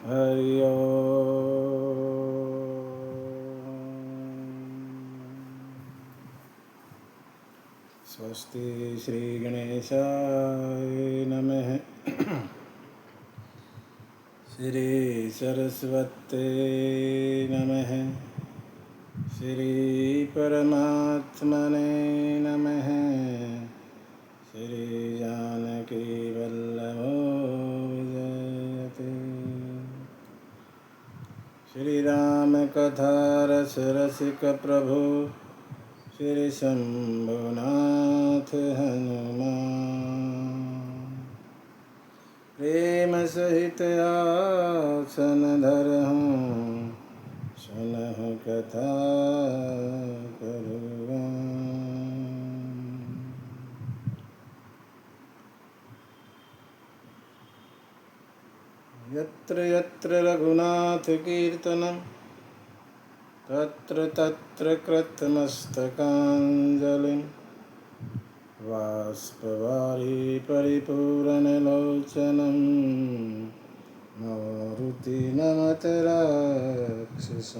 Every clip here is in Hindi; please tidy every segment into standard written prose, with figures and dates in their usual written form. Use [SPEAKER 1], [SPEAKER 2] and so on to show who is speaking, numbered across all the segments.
[SPEAKER 1] हरि ओम। स्वस्ति श्री गणेशाय नमः। श्री सरस्वते नमः। श्री परमात्मने नमः। श्री जानकी वल्लभो विजयते। श्री राम कथा रस रसिक प्रभु श्री शंभुनाथ हनुमान। प्रेम सहित आसन धरहूँ सुनहु कथा करुणान। यत्र यत्र रघुनाथ कीर्तनं तत्र तत्र कृतमस्तकाञ्जलिं बाष्पवारि परिपूरणलोचनं मारुति नमत राक्षसान्तकम्।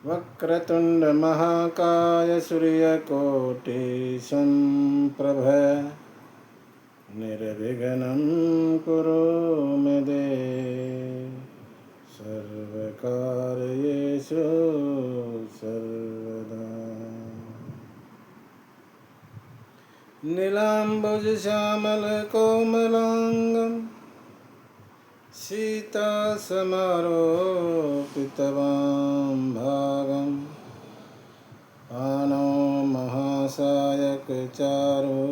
[SPEAKER 1] वक्रतुण्ड महाकाय सूर्यकोटि संप्रभ निर्विघ्नं कुरु मे देव सर्वकार्येषु सर्वदा। नीलाम्बुजश्यामलकोमलाङ्गं सीतासमारोपितवां आनो महासायकचारो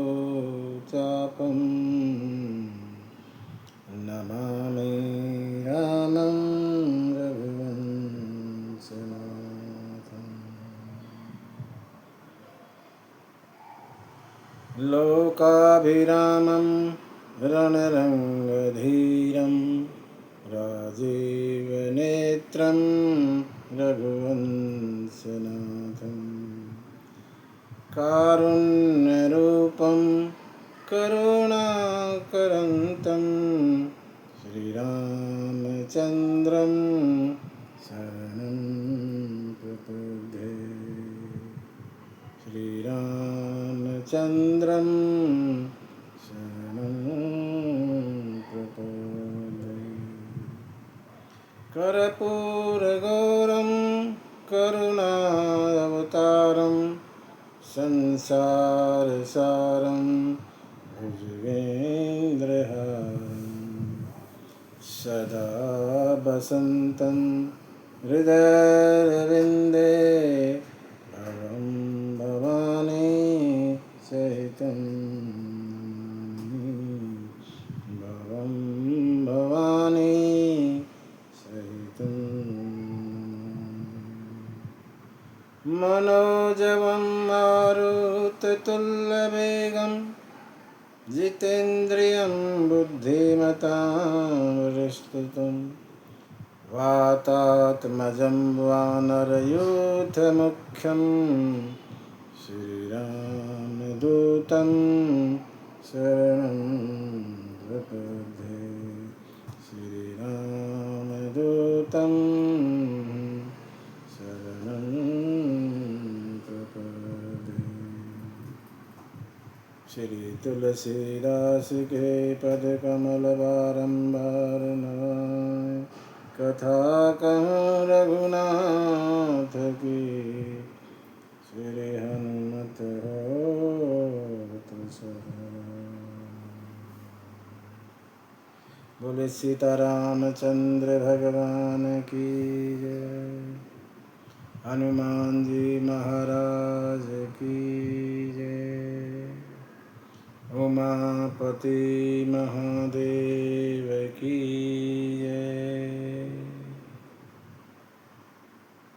[SPEAKER 1] चापं नमामि रामं रघुवंशनाथं। लोकाभिरामं रणरङ्गधीरं राजीवनेत्रं रघुवंशनाथं। कारुण्यरूपं करुणाकरन्तं श्रीरामचन्द्रं शरणं प्रपद्ये। श्रीरामचन्द्रं शरणं प्रपद्ये। कर्पूरगौरं करुणावतारं संसारसारं भुजगेन्द्रहारं सदा वसन्तं हृदयरविन्दे भवं भवानी सहितं भवं भवानी सहितं। मनोजवं मारुततुल्यवेगं जितेन्द्रियं बुद्धिमतां वरिष्ठं वातात्मजं वानरयूथमुख्यं श्रीरामदूतं शरणं प्रपद्ये। श्रीरामदूतं शरणं प्रपद्ये। श्री तुलसीदास के पद कमल बारंबार नवाए कथा कहूँ रघुनाथ की श्री हनुमत होत सहाय। बोले सीतारामचंद्र भगवान की जय। हनुमान जी महाराज की जय। उमापति महादेव की जय।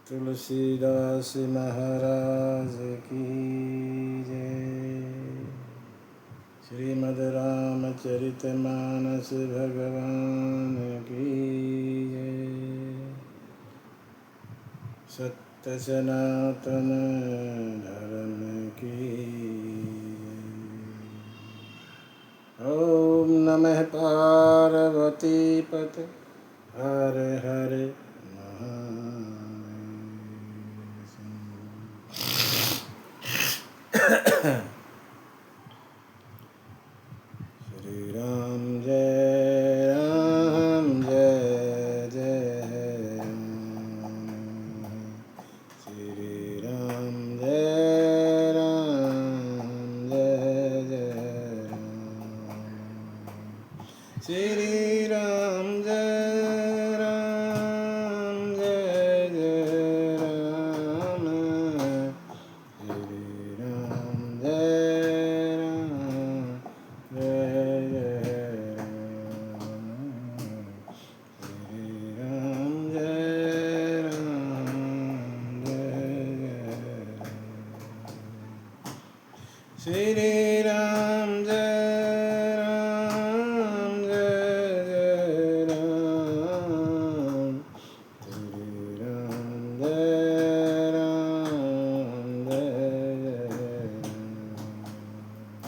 [SPEAKER 1] तुलसीदास महाराज की जय। श्रीमद् रामचरितमानस भगवान की जय। सत्य सनातन धर्म की जय। नमः पार्वती पते हर हर श्री राम जय राम जय जय राम श्री राम जय राम जय जय राम श्री राम जय राम जय जय राम श्री राम जय राम जय जय राम श्री राम जय राम जय जय श्री राम जय राम जय जय राम श्री राम जय राम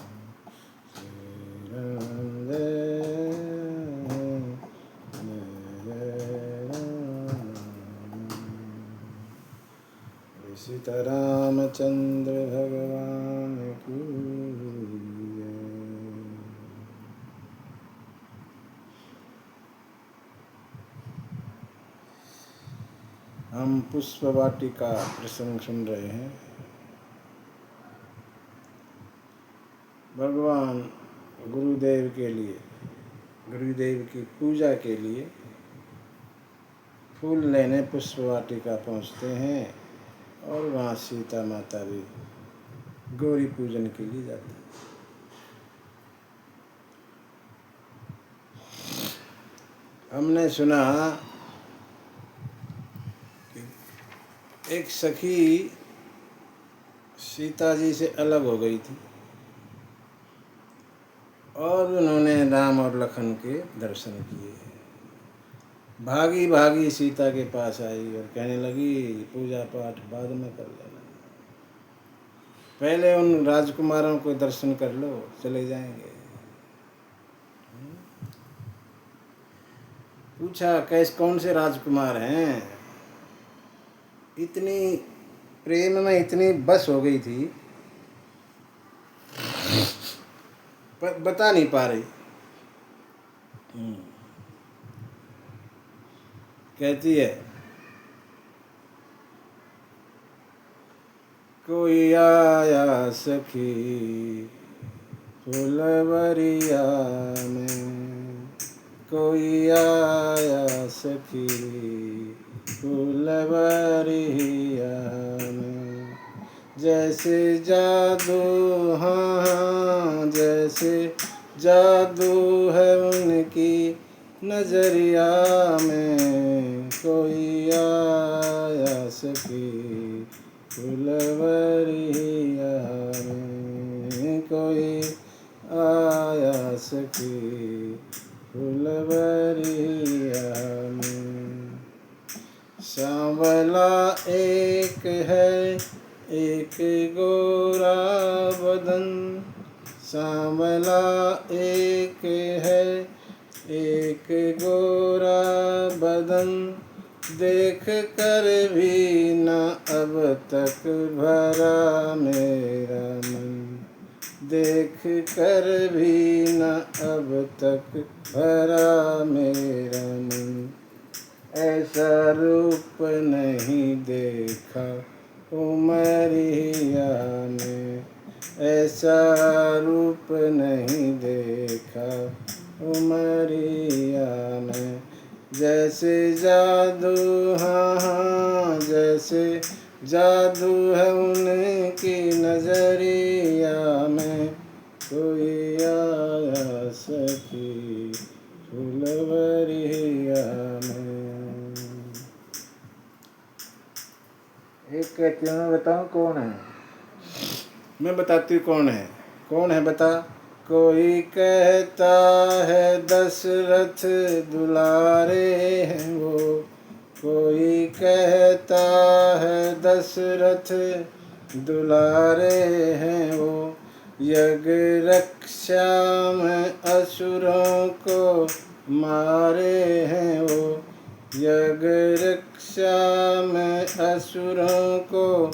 [SPEAKER 1] जय जय श्री राम जय राम सीतारामचंद्र भगवान की जय। हम पुष्प वाटिका प्रसंग सुन रहे हैं। भगवान गुरुदेव के लिए, गुरुदेव की पूजा के लिए फूल लेने पुष्प वाटिका पहुँचते हैं और वहाँ सीता माता भी गौरी पूजन के लिए जाती है। हमने सुना कि एक सखी सीता जी से अलग हो गई थी और उन्होंने राम और लखन के दर्शन किए। भागी भागी सीता के पास आई और कहने लगी पूजा पाठ बाद में कर लेना, पहले उन राजकुमारों को दर्शन कर लो, चले जाएंगे। पूछा कौन से राजकुमार हैं? इतनी प्रेम में इतनी बस हो गई थी पर बता नहीं पा रही। कहती है कोई आया सखी फुलवरिया में, कोई आया सखी फुलवरिया में, जैसे जादू, हाँ जैसे जादू है उनकी नजरिया में, कोई आया सखी फुलवरिया में, कोई आया सखी फुलवरिया में। सांवला एक है एक गोरा बदन, सांवला एक है एक गोरा बदन, देख कर भी न अब तक भरा मेरा मन, देख कर भी न अब तक भरा मेरा मन, ऐसा रूप नहीं देखा उमरिया में, ऐसा रूप नहीं देखा उमरिया में, जैसे जादू, हाँ हाँ जैसे जादू है उनकी नजरिया में, कोई आया सखी फुलवरिया में। एक कहती हूँ, मैं बताऊँ कौन है? मैं बताती हूँ कौन है बता। कोई कहता है दशरथ दुलारे हैं वो, कोई कहता है दशरथ दुलारे हैं वो, यज्ञ रक्षा में असुरों को मारे हैं वो, यज्ञ रक्षा में असुरों को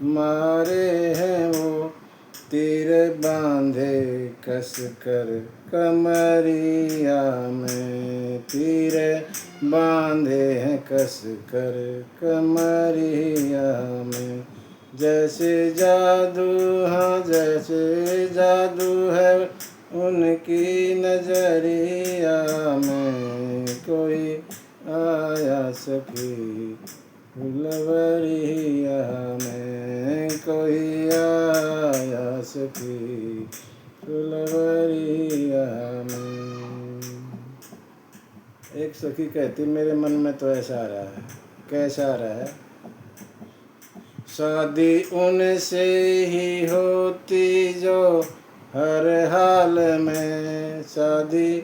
[SPEAKER 1] मारे हैं वो। तीर बांधे कस कर कमरिया में, तीर बांधे हैं कस कर कमरिया में। जैसे जादू, हाँ जैसे जादू है उनकी नजरिया में। कोई आया सखी फुलवरिया में, कोई आया सखी फुलवरिया में। एक सखी कहती मेरे मन में तो ऐसा आ रहा है। कैसा आ रहा है? शादी उनसे ही होती जो हर हाल में, शादी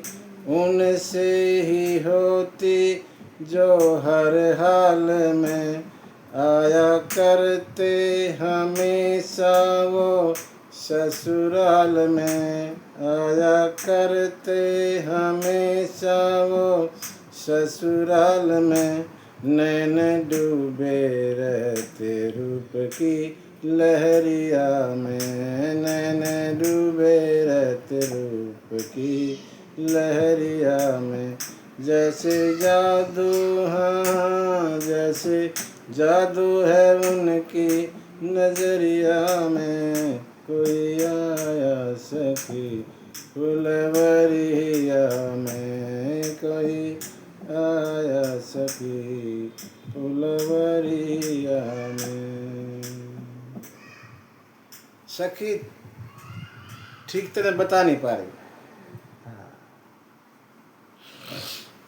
[SPEAKER 1] उनसे ही होती जो हर हाल में। आया करते हमेशा वो ससुराल में, आया करते हमेशा वो ससुराल में। नैन डूबे रहते रूप की लहरिया में, नैन डूबे रहते रूप की लहरिया में। जैसे जादू, हाँ जैसे जादू है उनकी नजरिया में। कोई आया सखी फुलवरिया में, कोई आया सखी फुलवरिया में। सखी ठीक तरह बता नहीं पा रही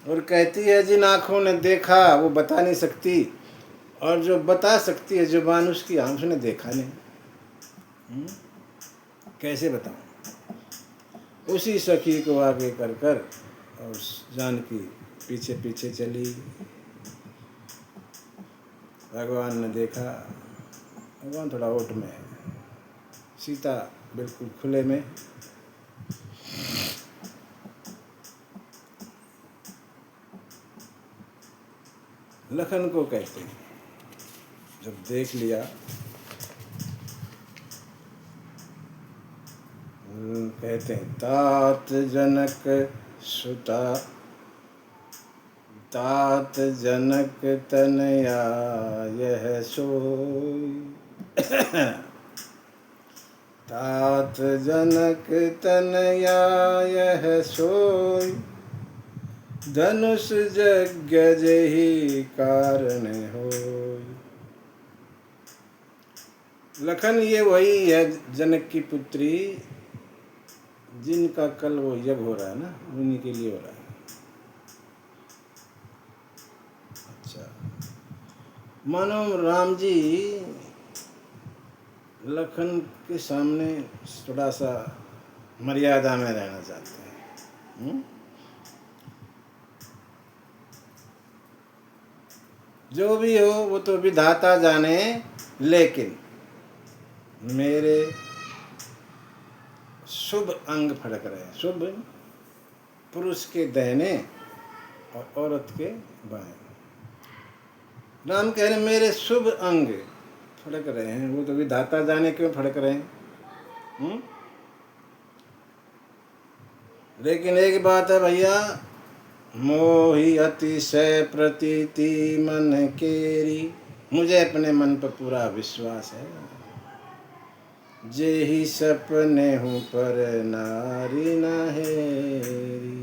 [SPEAKER 1] और कहती है जिन आँखों ने देखा वो बता नहीं सकती, और जो बता सकती है जुबान उसकी आँख ने देखा नहीं। कैसे बताऊं? उसी सखी को आगे कर कर और जानकी पीछे पीछे चली। भगवान ने देखा, भगवान थोड़ा ओट में है, सीता बिल्कुल खुले में। लखन को कहते हैं जब देख लिया, कहते हैं तात जनक सुता, तात जनक तनया यह सोई। तात जनक तनया यह सोई, धनुष यज्ञ जेहि कारण होई। लखन ये वही है जनक की पुत्री जिनका कल वो यज्ञ हो रहा है ना, उन्हीं के लिए हो रहा है। अच्छा, मानो राम जी लखन के सामने थोड़ा सा मर्यादा में रहना चाहते हैं। जो भी हो वो तो विधाता जाने, लेकिन मेरे शुभ अंग फड़क रहे हैं। शुभ पुरुष के दाहिने और औरत के बाएं। राम कह रहे मेरे शुभ अंग फड़क रहे हैं, वो तो विधाता जाने क्यों फड़क रहे हैं। लेकिन एक बात है भैया, मोहि अतिशय प्रतीति मन केरी, मुझे अपने मन पर पूरा विश्वास है। जे ही सपने हूँ पर नारी न हेरी,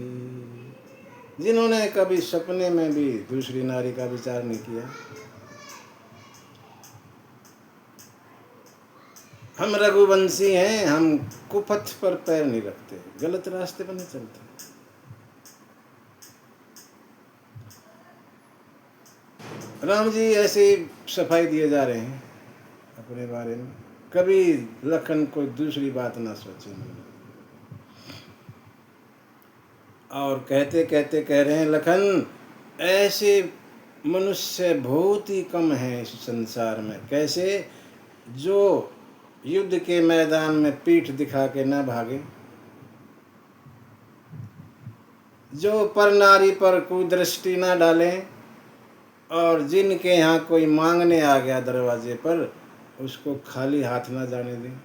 [SPEAKER 1] जिन्होंने कभी सपने में भी दूसरी नारी का विचार नहीं किया। हम रघुवंशी हैं, हम कुपथ पर पैर नहीं रखते, गलत रास्ते पर नहीं चलते। राम जी ऐसे सफाई दिए जा रहे हैं अपने बारे में, कभी लखन कोई दूसरी बात ना सोचे। और कहते कहते कह रहे हैं लखन ऐसे मनुष्य बहुत ही कम हैं इस संसार में। कैसे? जो युद्ध के मैदान में पीठ दिखा के न भागे, जो पर नारी पर कुदृष्टि न डालें, और जिनके यहाँ कोई मांगने आ गया दरवाजे पर उसको खाली हाथ ना जाने दें।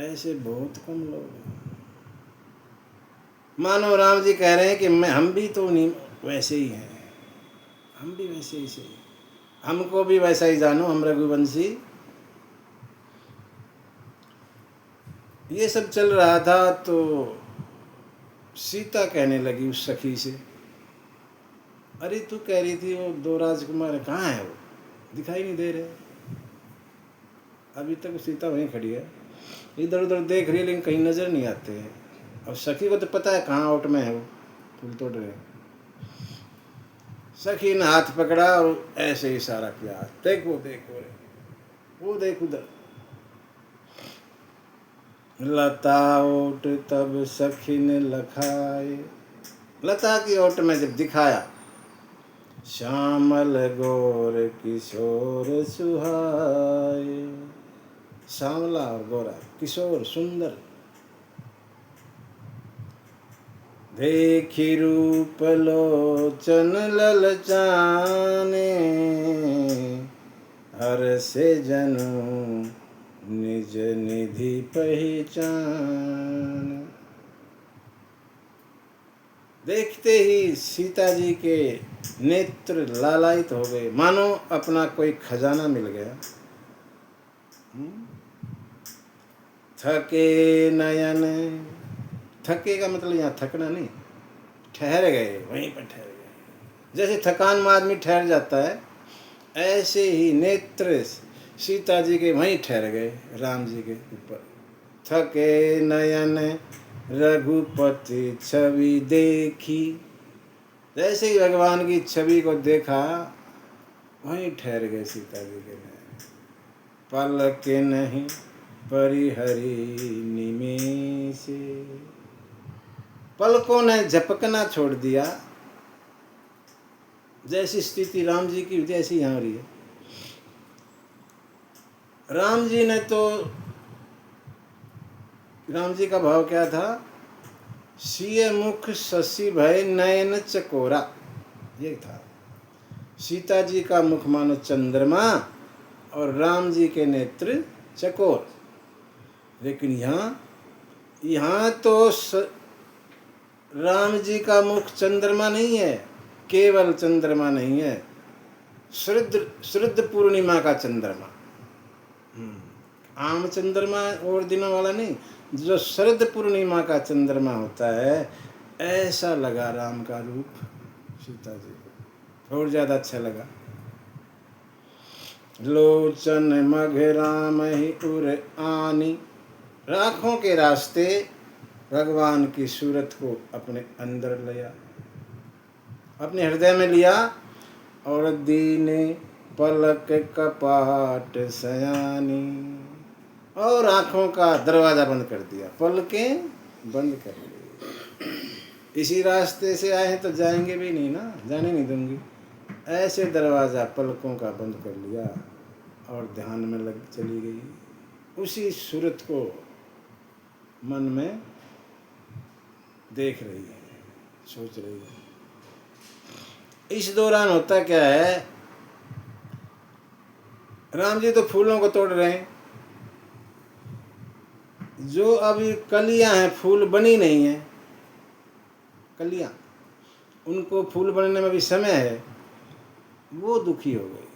[SPEAKER 1] ऐसे बहुत कम लोग हैं। मानो राम जी कह रहे हैं कि हम भी तो नहीं वैसे ही हैं, हम भी वैसे ही से, हमको भी वैसा ही जानो, हम रघुवंशी। ये सब चल रहा था तो सीता कहने लगी उस सखी से, अरे तू कह रही थी वो 2 राजकुमार कहाँ है, वो दिखाई नहीं दे रहे। अभी तक सीता वहीं खड़ी है, इधर उधर देख रही है लेकिन कहीं नजर नहीं आते हैं। अब सखी को तो पता है कहाँ आउट में है, वो फूल तोड़ रहे। सखी ने हाथ पकड़ा और ऐसे इशारा किया, देख वो देख वो देख उधर। लता ओट तब सखी ने लखाए, लता की ओट में जब दिखाया, श्यामल गोर किशोर सुहाए। श्यामला और गोरा, किशोर सुंदर, देखी रूप लोचन ललचाने, हर से जनु निज निधि पहचान। देखते ही सीता जी के नेत्र लालायित हो गए, मानो अपना कोई खजाना मिल गया। थके नयन, थके का मतलब यहाँ थकना नहीं, ठहर गए, वहीं पर ठहर गए। जैसे थकान में आदमी ठहर जाता है, ऐसे ही नेत्र सीता जी के वहीं ठहर गए राम जी के ऊपर। थके नयन रघुपति छवि देखी, जैसे ही भगवान की छवि को देखा वहीं ठहर गए सीता जी के नयन। पलक नहीं परिहरी निमेषे, पलकों ने झपकना छोड़ दिया। जैसी स्थिति राम जी की हुई ऐसी यहाँ हो रही है। राम जी ने तो, राम जी का भाव क्या था, सिय मुख शशि भय नयन चकोरा, ये था। सीता जी का मुख मानो चंद्रमा और राम जी के नेत्र चकोर। लेकिन यहाँ तो राम जी का मुख चंद्रमा नहीं है, केवल चंद्रमा नहीं है, शुद्ध पूर्णिमा का चंद्रमा। आम चंद्रमा और दिनों वाला नहीं, जो शरद पूर्णिमा का चंद्रमा होता है, ऐसा लगा राम का रूप सीता जी को, और ज्यादा अच्छा लगा। लोचन मघ राम ही उर आनी, राखों के रास्ते भगवान की सूरत को अपने अंदर लिया, अपने हृदय में लिया, और दीने पलक कपाट सयानी, और आँखों का दरवाज़ा बंद कर दिया, पलकें बंद कर दी। इसी रास्ते से आए हैं तो जाएंगे भी नहीं ना, जाने नहीं दूंगी। ऐसे दरवाज़ा पलकों का बंद कर लिया और ध्यान में लग चली गई। उसी सूरत को मन में देख रही है, सोच रही है। इस दौरान होता क्या है, राम जी तो फूलों को तोड़ रहे हैं, जो अभी कलियां हैं, फूल बनी नहीं है, कलियां, उनको फूल बनने में भी समय है, वो दुखी हो गई।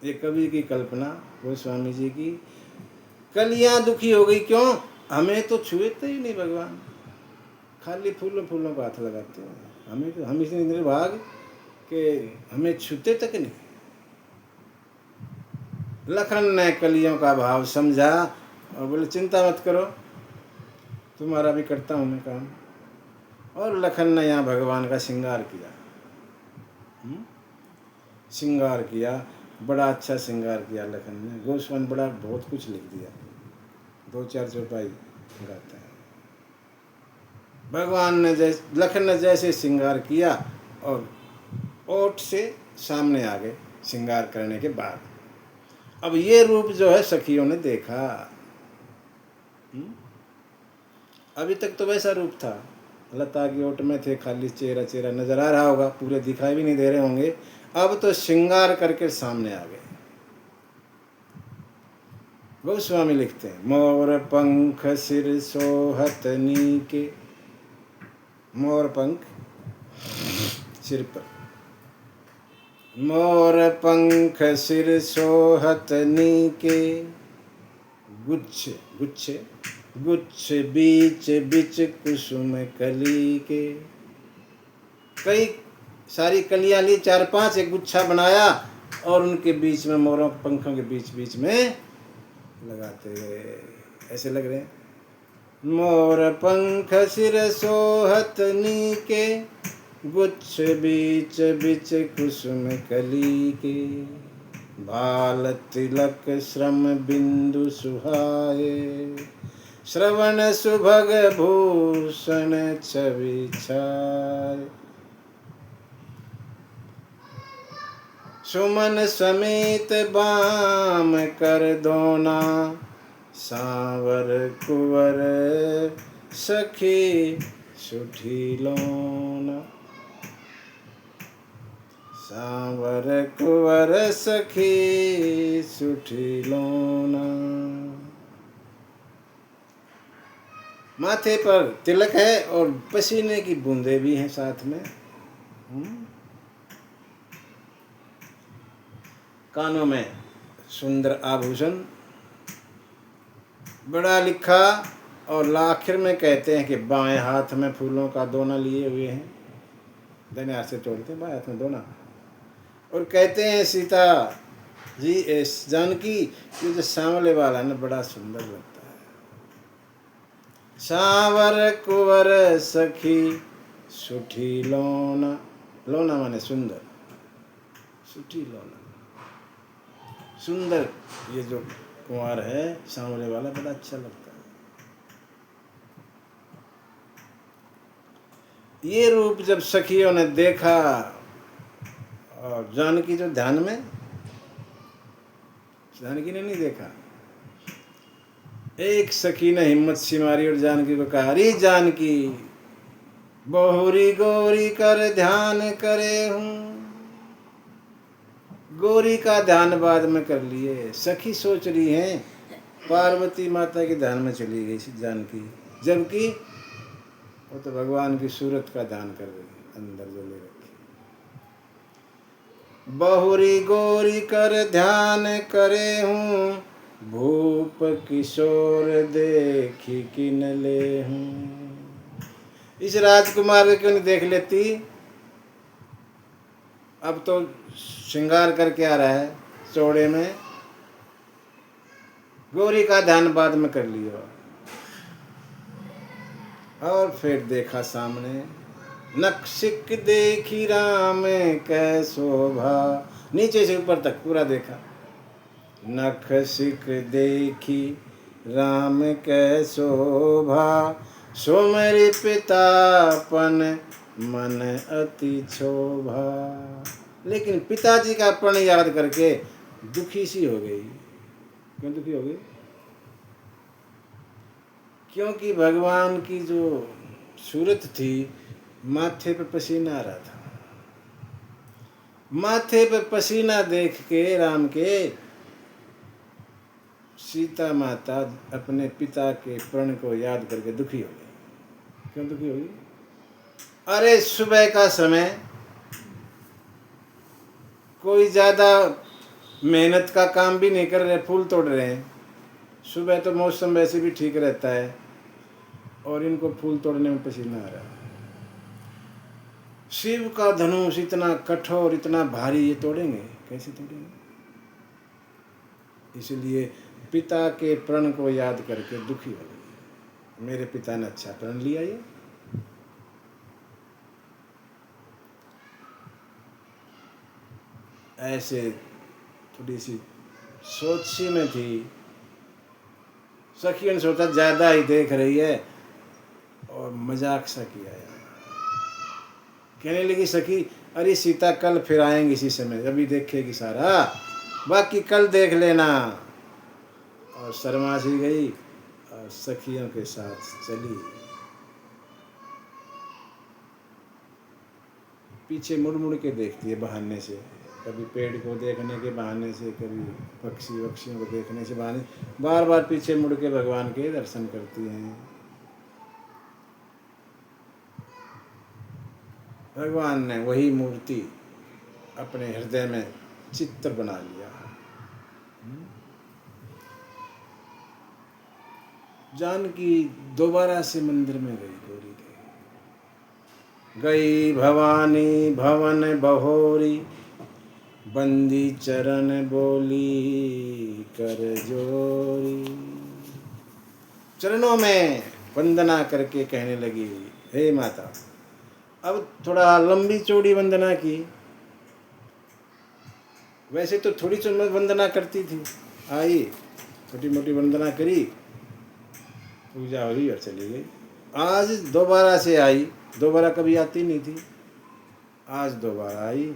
[SPEAKER 1] ये कवि की कल्पना, वो स्वामी जी की, कलियां दुखी हो गई। क्यों? हमें तो छुएते ही नहीं भगवान, खाली फूलों फूलों को हाथ लगाते हैं। हमें तो, हम इतने निर्भाग कि हमें छूते तक नहीं। लखन ने कलियों का भाव समझा और बोले चिंता मत करो, तुम्हारा भी करता हूँ मैं काम। और लखन ने यहाँ भगवान का श्रृंगार किया, श्रृंगार किया, बड़ा अच्छा श्रृंगार किया लखन ने। गोस्वामी बड़ा बहुत कुछ लिख दिया, 2-4 चौपाई गाता है। भगवान ने लखन ने जैसे श्रृंगार किया और ओठ से सामने आ गए श्रृंगार करने के बाद, अब ये रूप जो है सखियों ने देखा। अभी तक तो वैसा रूप था, लता की ओट में थे, खाली चेहरा चेहरा नजर आ रहा होगा, पूरे दिखाई भी नहीं दे रहे होंगे। अब तो श्रृंगार करके सामने आ गए। गोस्वामी लिखते हैं, मोर पंख सिर सोहत नीके, मोर पंख सिर पर, मोर पंख सिर सोहत नीके, गुच्छ गुच्छ गुच्छ बीच बीच कुसुम कली के। कई सारी कलियां ली, 4-5 एक गुच्छा बनाया और उनके बीच में, मोरों के पंखों के बीच बीच में लगाते गए। ऐसे लग रहे हैं, मोर पंख सिर सोहत नीके, गुच्छ बीच बीच कुसुम कली के, भाल तिलक श्रम बिंदु सुहाए, श्रवण सुभग भूषण छवि छाय, सुमन समेत बाम कर दोना, सांवर कुंवर सखी सुठी लोना, सांवर कुंवर सखी सुठी लोना। माथे पर तिलक है और पसीने की बूंदे भी हैं साथ में। कानों में सुंदर आभूषण, बड़ा लिखा, और आखिर में कहते हैं कि बाएं हाथ में फूलों का दोना लिए हुए हैं, दाहिने हाथ से तोड़ते हैं, बाएं हाथ में दोना। और कहते हैं सीता जी, जानकी, ये जो सांवले वाला ना बड़ा सुंदर लगता है। सांवर कुंवर सखी सुठी लोना, लोना माने सुंदर, सुठी लोना, सुंदर। ये जो कुंवर है सांवले वाला बड़ा अच्छा लगता है। ये रूप जब सखियों ने देखा, और जानकी जो ध्यान में, जानकी ने नहीं देखा, एक सखी ने हिम्मत सी मारी और जानकी को कहा, अरे जानकी, बहुरी गोरी कर ध्यान करे हूँ। गोरी का ध्यान बाद में कर लिए, सखी सोच रही हैं पार्वती माता के ध्यान में चली गई जानकी, जबकि वो तो भगवान की सूरत का ध्यान कर रही है, अंदर जो ले रखी। बहुरी गोरी कर ध्यान करे हूँ, भूप किशोर देखी किन ले हूँ। इस राजकुमार को क्यों नहीं देख लेती? अब तो श्रृंगार करके आ रहा है चौड़े में, गोरी का ध्यान बाद में कर लियो। और फिर देखा सामने, नक्शिक देखी राम कै शोभा, नीचे से ऊपर तक पूरा देखा। नखशिक देखी राम कै शोभा, सुमरि पितापन मन अति क्षोभा। लेकिन पिताजी का प्रण याद करके दुखी सी हो गई। क्यों दुखी हो गई? क्योंकि भगवान की जो सूरत थी, माथे पे पसीना आ रहा था। माथे पे पसीना देख के राम के, सीता माता अपने पिता के प्रण को याद करके दुखी हो गई। क्यों दुखी हो गई? अरे सुबह का समय, कोई ज्यादा मेहनत का काम भी नहीं कर रहे, फूल तोड़ रहे हैं। सुबह तो मौसम वैसे भी ठीक रहता है और इनको फूल तोड़ने में पसीना आ रहा है। शिव का धनुष इतना कठोर, इतना भारी, ये तोड़ेंगे कैसे? तोड़ेंगे। इसलिए पिता के प्रण को याद करके दुखी हो गए। मेरे पिता ने अच्छा प्रण लिया। ये ऐसे थोड़ी सी सोच सी में थी। सखियों ने सोचा ज्यादा ही देख रही है और मजाक सा किया यार। कहने लगी सखी, अरे सीता कल फिर आएंगी इसी समय, अभी देखेगी सारा, बाकी कल देख लेना। और शर्मा सी गई और सखियों के साथ चली। पीछे मुड़ मुड़ के देखती है बहाने से, कभी पेड़ को देखने के बहाने से, कभी पक्षी वक्षियों को देखने से बहाने, बार बार पीछे मुड़ के भगवान के दर्शन करती हैं। भगवान ने वही मूर्ति अपने हृदय में चित्र बना लिया। जानकी दोबारा से मंदिर में गई। गौरी गई भवानी भवन बहोरी, बंदी चरण बोली कर जोरी। चरणों में वंदना करके कहने लगी, हे माता। अब थोड़ा लंबी चौड़ी वंदना की। वैसे तो थोड़ी चौड़ी वंदना करती थी, आई छोटी मोटी वंदना करी, पूजा हुई और चली गई। आज दोबारा से आई, दोबारा कभी आती नहीं थी, आज दोबारा आई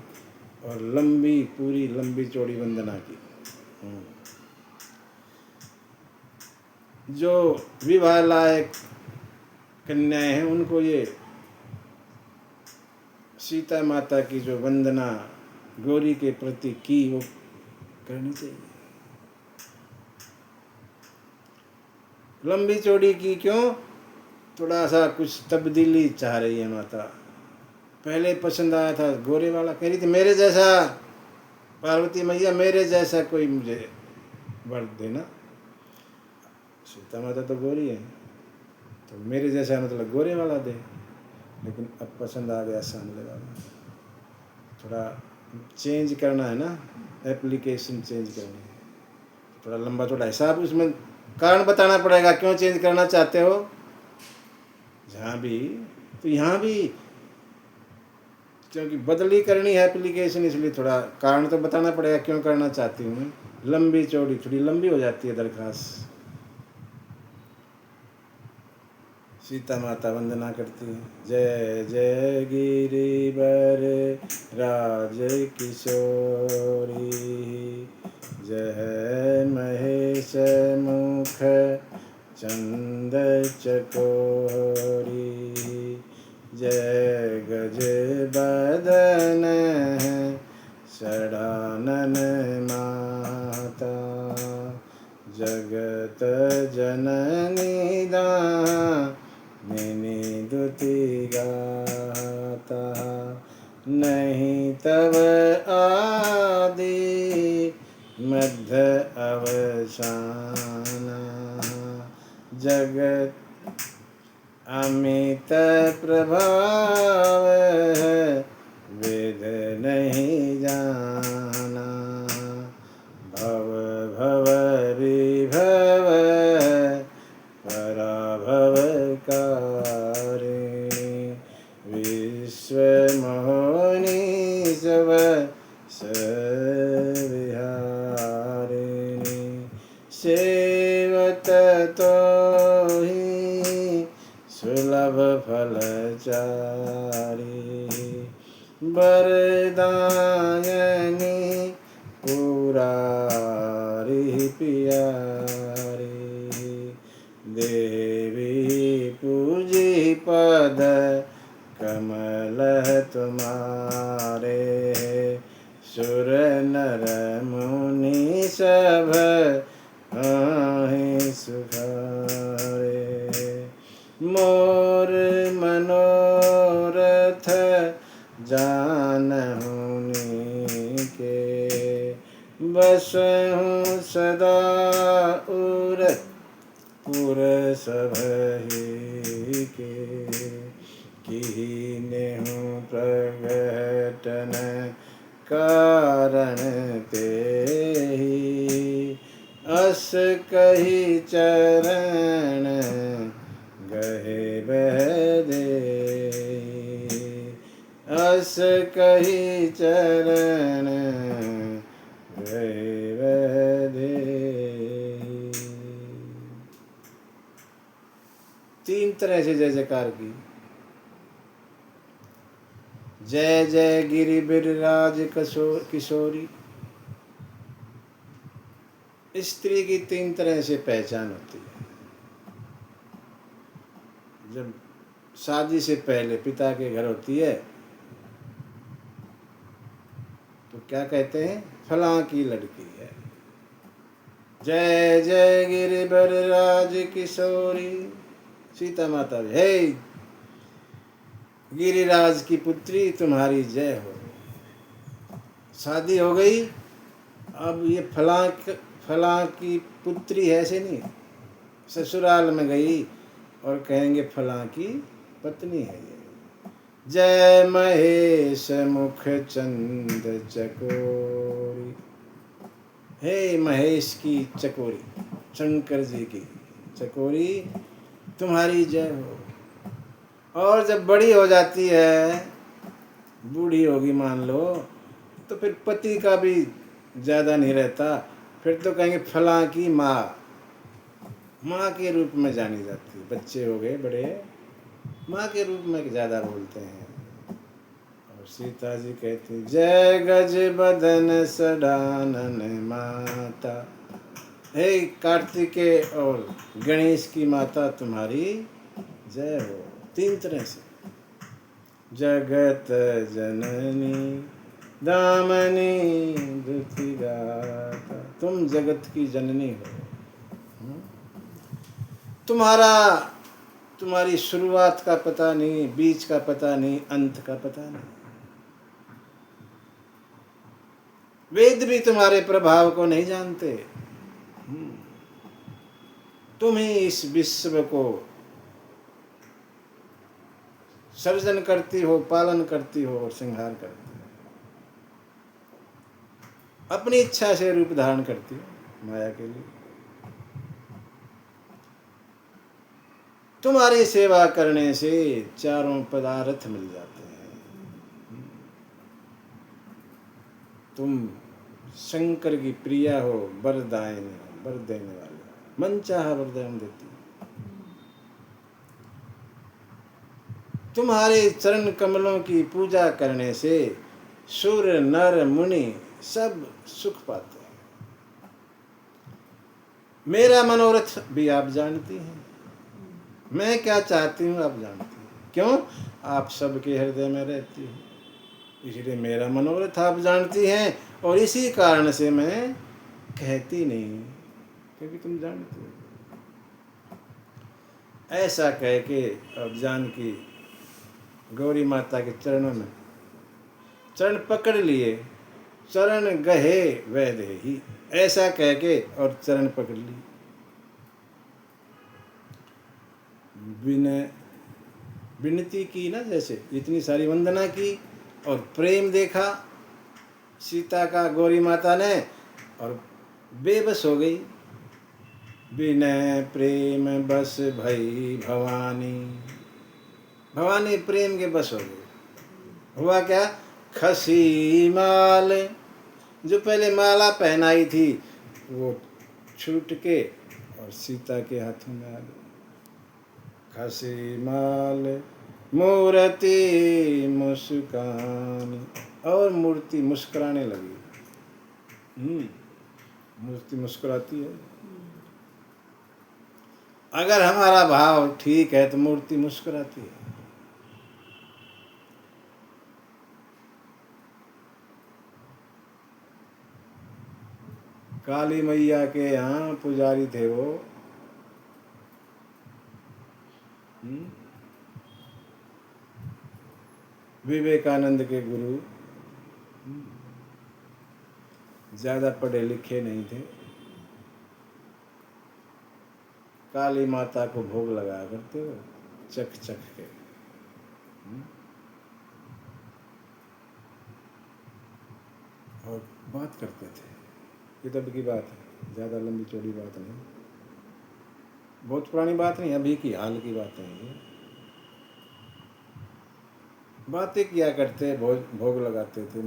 [SPEAKER 1] और लंबी पूरी लंबी चौड़ी वंदना की। जो विवाह लायक कन्याएं हैं उनको ये सीता माता की जो वंदना गौरी के प्रति की वो करनी चाहिए। लंबी चौड़ी की क्यों? थोड़ा सा कुछ तब्दीली चाह रही है माता। पहले पसंद आया था गोरे वाला, कह रही थी मेरे जैसा, पार्वती मैया मेरे जैसा कोई मुझे वर देना। सीता माता तो गोरी है, तो मेरे जैसा मतलब गोरे वाला दे। लेकिन अब पसंद आ गया सामने वाला। थोड़ा चेंज करना है ना, एप्लीकेशन चेंज करनी है, थोड़ा लंबा चौड़ा हिसाब, उसमें कारण बताना पड़ेगा क्यों चेंज करना चाहते हो। जहाँ भी तो यहाँ भी क्योंकि बदली करनी है एप्लीकेशन, इसलिए थोड़ा कारण तो बताना पड़ेगा क्यों करना चाहती हूँ। लंबी चौड़ी थोड़ी लंबी हो जाती है दरखास्त। सीता माता वंदना करती है, जय जय गिरिवर राज किशोरी, जय महेश मुख चंद चकोरी, जय गज बदन षडानन माता, जगत जननी दामिनी दुति गाता, नहीं तव आदि मध्य अवसान, जगत अमित प्रभाव वेद नहीं जाना, भव भव विभव पराभव कारिणी, विश्व मोहिनी सब सविहारिणी, सेवत तो ही सुलभ फलचारी, वरदायनी पुरारी पियारी, देवी पूजी पद कमल तुम्हारे, सुर नर मुनि सब आहि सुखारे, मोर मनोरथ जानहुनि के, बसहु सदा उर पुर सभहि के, कीन्हु प्रगटन कारण तेहि, अस कही चरण गहे बह देहि, अस कही चरण गहे बह देहि। तीन तरह से जय जयकार की। जय जय गिरि बिरराज किशोरी, स्त्री की 3 तरह से पहचान होती है। जब शादी से पहले पिता के घर होती है तो क्या कहते हैं, फलां की लड़की है। जय जय गिरिवर राज किशोरी, सीता माता, हे गिरिराज की पुत्री तुम्हारी जय हो। शादी हो गई, अब ये फलां की पुत्री है, ऐसे नहीं, ससुराल में गई और कहेंगे फलां की पत्नी है ये। जय महेश मुख चंद चकोरी, हे महेश की चकोरी, शंकर जी की चकोरी तुम्हारी जय हो। और जब बड़ी हो जाती है, बूढ़ी होगी मान लो, तो फिर पति का भी ज़्यादा नहीं रहता, फिर तो कहेंगे फलां की माँ, माँ के रूप में जानी जाती है। बच्चे हो गए बड़े, माँ के रूप में ज़्यादा बोलते हैं। और सीता जी कहती जय गज बदन सडानन माता, हे कार्तिकेय और गणेश की माता तुम्हारी जय हो। 3 तरह से, जगत जननी दामनी दुतिगाता, तुम जगत की जननी हो। तुम्हारी शुरुआत का पता नहीं, बीच का पता नहीं, अंत का पता नहीं। वेद भी तुम्हारे प्रभाव को नहीं जानते। तुम ही इस विश्व को सर्जन करती हो, पालन करती हो और श्रृंगार करती हो। अपनी इच्छा से रूप धारण करती हो माया के लिए। तुम्हारी सेवा करने से चारों पदार्थ मिल जाते हैं। तुम शंकर की प्रिया हो, वरदायिनी हो, वर देने वाले, मन चाहा वरदान देती। तुम्हारे चरण कमलों की पूजा करने से सुर नर मुनि सब सुख पाते हैं। मेरा मनोरथ भी आप जानती हैं, मैं क्या चाहती हूँ आप जानती हैं। क्यों? आप सबके हृदय में रहती हो, इसलिए मेरा मनोरथ आप जानती हैं। और इसी कारण से मैं कहती नहीं, क्योंकि तुम जानती हो। ऐसा कह के अब जानकी गौरी माता के चरणों में चरण पकड़ लिए, चरण गहे वैद ही, ऐसा कह के और चरण पकड़ ली। विनती की ना, जैसे इतनी सारी वंदना की और प्रेम देखा सीता का गौरी माता ने, और बेबस हो गई। विनय प्रेम बस भई भवानी, भवानी प्रेम के बस हो गई। हुआ क्या? खसी माल, जो पहले माला पहनाई थी वो छूट के और सीता के हाथों में आ गई। खसी माल मूर्ति मुस्कानी, और मूर्ति मुस्कुराने लगी। मूर्ति मुस्कुराती है। अगर हमारा भाव ठीक है तो मूर्ति मुस्कुराती है। काली मैया के यहाँ पुजारी थे वो, विवेकानंद के गुरु, ज्यादा पढ़े लिखे नहीं थे। काली माता को भोग लगाया करते हो चख चख के। और बात करते थे। ये तब की बात है, ज़्यादा लंबी चौड़ी बात नहीं, बहुत पुरानी बात नहीं, अभी की हाल की बात है ये। बातें किया करते, भोग लगाते थे।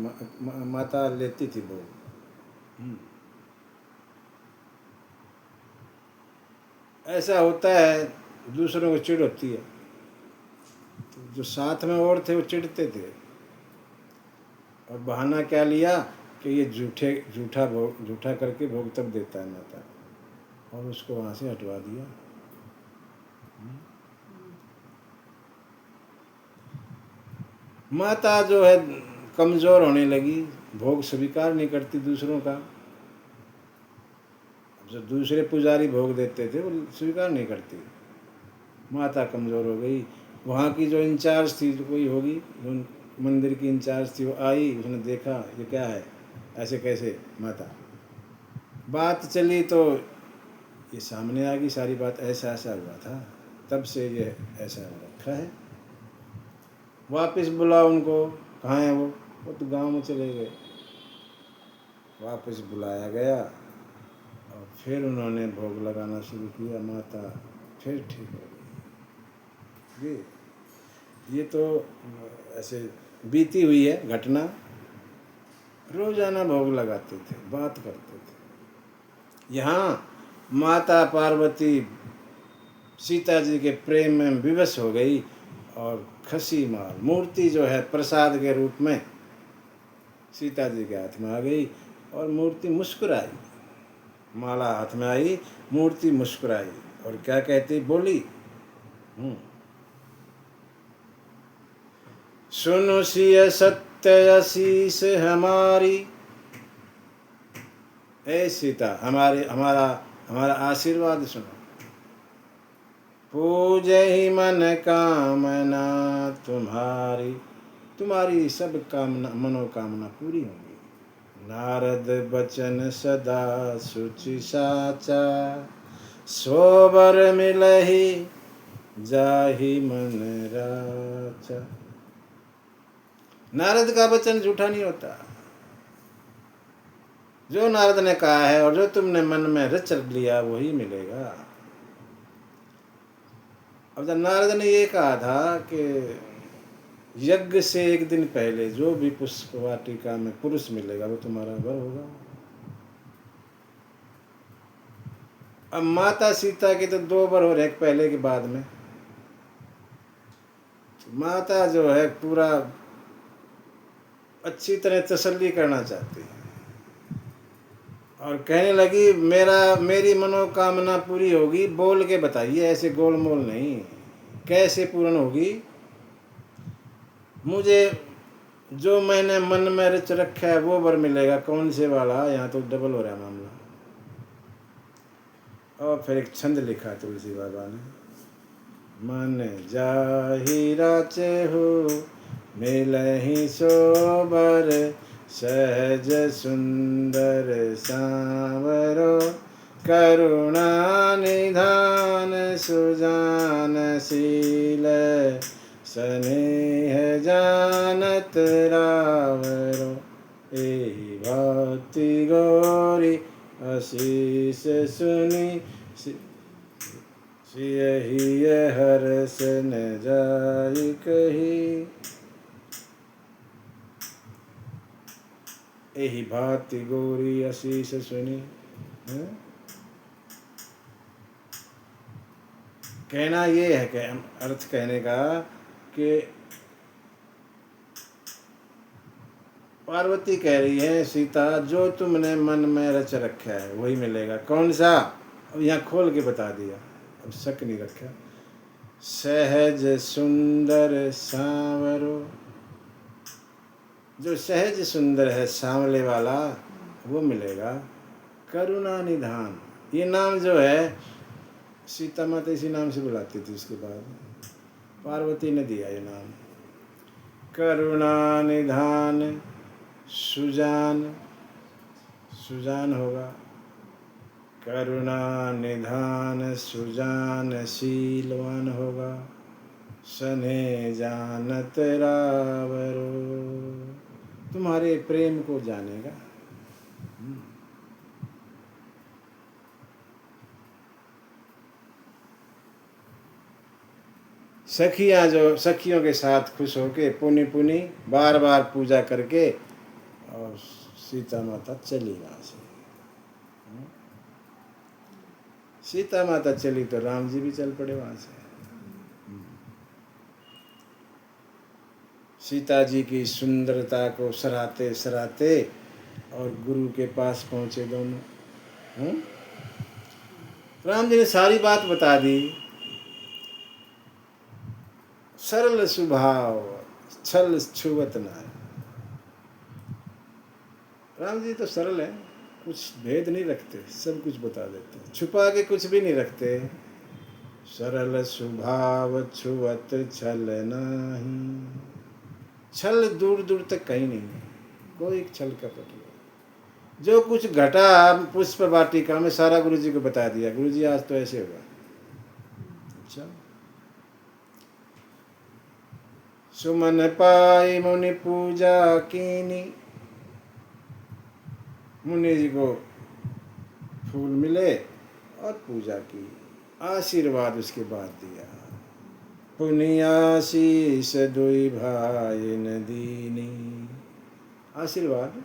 [SPEAKER 1] माता लेती थी भोग। ऐसा होता है, दूसरों को चिढ़ होती है, तो जो साथ में और थे वो चिढ़ते थे। और बहाना क्या लिया? कि ये झूठा करके भोग तब देता है माता, और उसको वहाँ से हटवा दिया। माता जो है कमज़ोर होने लगी, भोग स्वीकार नहीं करती दूसरों का। जो दूसरे पुजारी भोग देते थे वो स्वीकार नहीं करती। माता कमज़ोर हो गई। वहाँ की जो इंचार्ज थी, जो कोई होगी, जो मंदिर की इंचार्ज थी, वो आई, उसने देखा ये क्या है, ऐसे कैसे माता। बात चली तो ये सामने आ गई सारी बात, ऐसा ऐसा हुआ था, तब से ये ऐसा हो रखा है। वापस बुलाओ उनको, कहाँ हैं वो तो गांव में चले गए। वापस बुलाया गया और फिर उन्होंने भोग लगाना शुरू किया। माता फिर ठीक हो गई। ये तो ऐसे बीती हुई है घटना। रोजाना भोग लगाते थे, बात करते थे। यहाँ माता पार्वती सीता जी के प्रेम में विवश हो गई और खसी माल मूर्ति जो है प्रसाद के रूप में सीता जी के हाथ में आ गई, और मूर्ति मुस्कुराई। माला हाथ में आई, मूर्ति मुस्कुराई और क्या कहती, बोली, सुनो सिय सत्य आशीष हमारी। ए सीता, हमारा आशीर्वाद सुनो। पूजे ही मन कामना तुम्हारी, तुम्हारी सब कामना मनोकामना पूरी होंगी। नारद बचन सदा सुचि साचा, सोबर मिलहि जाहि मन राचा। नारद का वचन झूठा नहीं होता। जो नारद ने कहा है और जो तुमने मन में रच लिया वही मिलेगा। अब जब नारद ने ये कहा था कि यज्ञ से एक दिन पहले जो भी पुष्प वाटिका में पुरुष मिलेगा वो तुम्हारा वर होगा। अब माता सीता के तो 2 वर हो रहे, एक पहले के बाद में। माता जो है पूरा अच्छी तरह तसल्ली करना चाहती है और कहने लगी, मेरी मनोकामना पूरी होगी, बोल के बताइए, ऐसे गोलमोल नहीं। कैसे पूर्ण होगी? मुझे जो मैंने मन में रच रखा है वो वर मिलेगा। कौन से वाला? यहाँ तो डबल हो रहा है मामला। और फिर एक छंद लिखा तुलसी बाबा ने, मन जाहि राचे हो मिलहि सोबर, सहज सुंदर सांवरो, करुणा निधान सुजानशील, स्नेह जानत रावरो। एहि भक्ति गौरी आशीष सुनी, सियहि हरस न जाई कही। एहि भांति गौरी आशीष सुनी। कहना ये है कि अर्थ कहने का कि पार्वती कह रही है, सीता जो तुमने मन में रच रखा है वही मिलेगा। कौन सा? अब यहाँ खोल के बता दिया, अब शक नहीं रखा। सहज सुंदर सांवरो, जो सहज सुंदर है, सांवले वाला, वो मिलेगा। करुणा निधान, ये नाम जो है सीता माता इसी नाम से बुलाती थी। उसके बाद पार्वती ने दिया ये नाम। करुणा निधान सुजान, सुजान होगा। करुणा निधान सुजान शीलवान होगा। सने जानत रावरो, तुम्हारे प्रेम को जानेगा। सखियाँ जो सखियों के साथ खुश होके पुनि पुनि बार बार पूजा करके और सीता माता चली वहाँ से। सीता माता चली तो राम जी भी चल पड़े वहाँ से। सीता जी की सुंदरता को सराहते सराहते और गुरु के पास पहुँचे दोनों। राम जी ने सारी बात बता दी। सरल स्वभाव छल छुवत नाय। राम जी तो सरल है, कुछ भेद नहीं रखते, सब कुछ बता देते, छुपा के कुछ भी नहीं रखते। सरल स्वभाव छुवत छल नहीं। छल दूर दूर तक कहीं नहीं है, कोई छल कपट नहीं। जो कुछ घटा पुष्प वाटिका में सारा गुरु जी को बता दिया, गुरु जी आज तो ऐसे हुआ। अच्छा, सुमन पाई मुनि पूजा कीनी। मुनि जी को फूल मिले और पूजा की, आशीर्वाद उसके बाद दिया। पुनि आशीष दुई भाई न दीनी। आशीर्वाद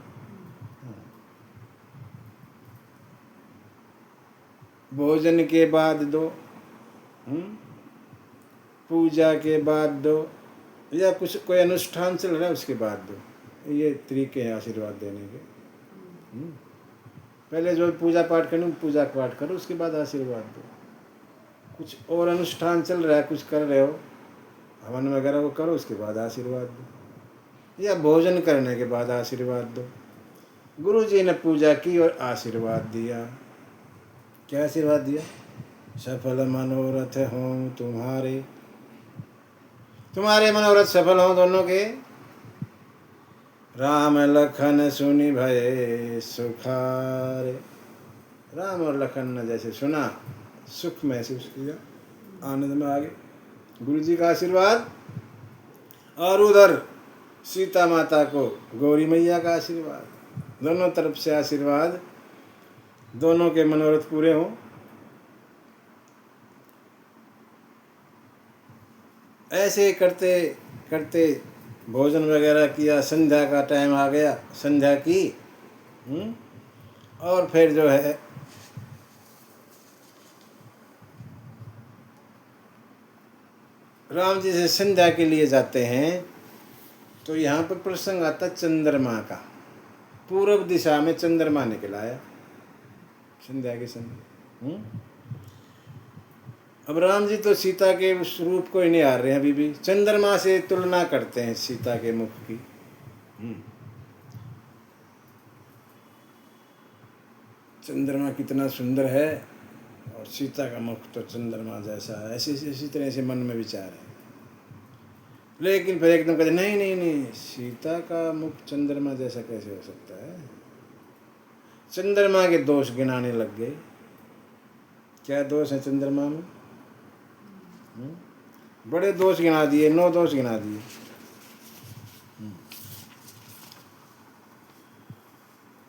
[SPEAKER 1] भोजन के बाद दो, पूजा के बाद दो, या कुछ कोई अनुष्ठान चल रहा है उसके बाद दो। ये तरीके हैं आशीर्वाद देने के। पहले जो पूजा पाठ करो, पूजा पाठ करो, उसके बाद आशीर्वाद दो। कुछ और अनुष्ठान चल रहा है, कुछ कर रहे हो, हवन वगैरह वो करो, उसके बाद आशीर्वाद दो, या भोजन करने के बाद आशीर्वाद दो। गुरु जी ने पूजा की और आशीर्वाद दिया। क्या आशीर्वाद दिया? सफल मनोरथ हों तुम्हारे, तुम्हारे मनोरथ सफल हों दोनों के। राम लखन सुनि भये सुखारे। राम और लखन ने जैसे सुना, सुख महसूस किया, आनंद में आ गए। गुरु जी का आशीर्वाद, और उधर सीता माता को गौरी मैया का आशीर्वाद। दोनों तरफ से आशीर्वाद, दोनों के मनोरथ पूरे हों। ऐसे करते करते भोजन वगैरह किया, संध्या का टाइम आ गया, संध्या की। और फिर जो है राम जी से संध्या के लिए जाते हैं, तो यहाँ पर प्रसंग आता चंद्रमा का। पूर्व दिशा में चंद्रमा निकल आया संध्या के समय। अब राम जी तो सीता के उस रूप को ही नहीं हार रहे हैं, अभी भी चंद्रमा से तुलना करते हैं सीता के मुख की। चंद्रमा कितना सुंदर है और सीता का मुख तो चंद्रमा जैसा है, इसी तरह से मन में विचार है। लेकिन फिर एकदम कहते नहीं नहीं नहीं, सीता का मुख चंद्रमा जैसा कैसे हो सकता है। चंद्रमा के दोष गिनाने लग गए। क्या दोष है चंद्रमा में? बड़े दोष गिना दिए, 9 दोष गिना दिए।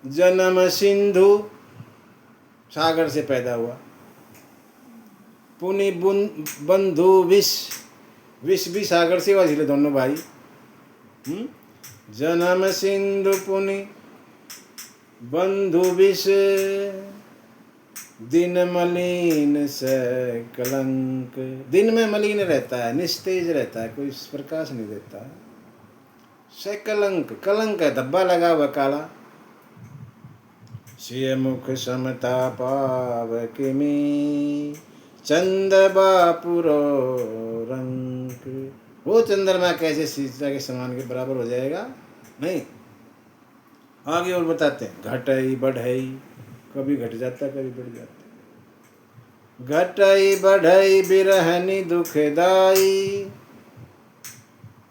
[SPEAKER 1] जन्म सिंधु, सागर से पैदा हुआ। पुनि बंधु विष, विष भी सागर से हुआ, इसलिए दोनों भाई। जन्म सिंधु पुनि बंधु विष, दिन मलिन से कलंक। दिन में मलिन रहता है, निस्तेज रहता है, कोई प्रकाश नहीं देता। से कलंक, कलंक है, धब्बा लगा हुआ काला। सिय मुख समता पाव किमी, चंद बापुरो रंग। वो चंद्रमा कैसे सीता के समान के बराबर हो जाएगा? नहीं। आगे और बताते हैं, घटई बढ़ई, कभी घट जाता कभी बढ़ जाता। घटई बढ़ई बिरहनी दुखदाई,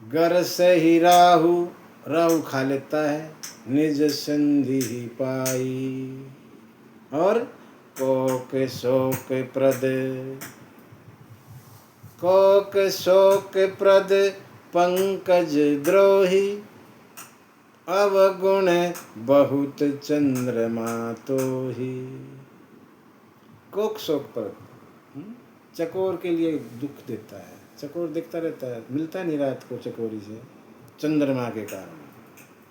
[SPEAKER 1] घर से ही राहु, राहु खा लेता है, निज संधि ही पाई। और कोक शोक प्रद, कोक शोक प्रद पंकज द्रोही, अवगुण बहुत चंद्रमा तो ही। कोक शोक प्रद, चकोर के लिए दुख देता है। चकोर दिखता रहता है, मिलता नहीं रात को चकोरी से, चंद्रमा के कारण।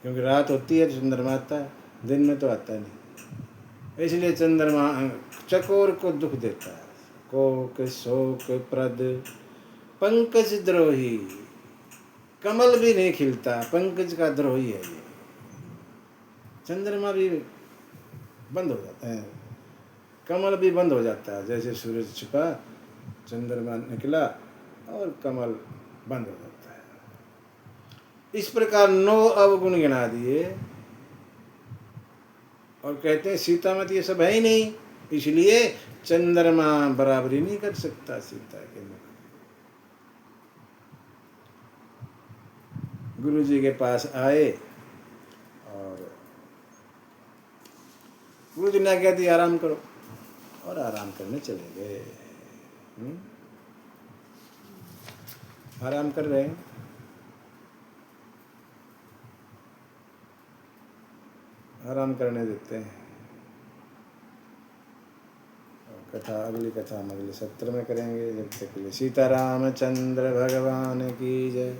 [SPEAKER 1] क्योंकि रात होती है तो चंद्रमा आता है, दिन में तो आता नहीं। इसलिए चंद्रमा चकोर को दुख देता है। कोक शोक प्रद पंकज द्रोही, कमल भी नहीं खिलता, पंकज का द्रोही है ये। चंद्रमा भी बंद हो जाते हैं, कमल भी बंद हो जाता है। जैसे सूरज छिपा, चंद्रमा निकला और कमल बंद हो जाता है। इस प्रकार 9 अवगुण गिना दिए और कहते हैं सीता मत ये सब है ही नहीं, इसलिए चंद्रमा बराबरी नहीं कर सकता सीता के मुख। गुरु जी के पास आए और गुरु जी ने आज्ञा दी आराम करो, और आराम करने चले गए। आराम कर रहे हैं। आराम करने देते हैं। कथा अगली कथा हम अगले सत्र में करेंगे। जब तक के लिए सीतारामचंद्र भगवान की जय।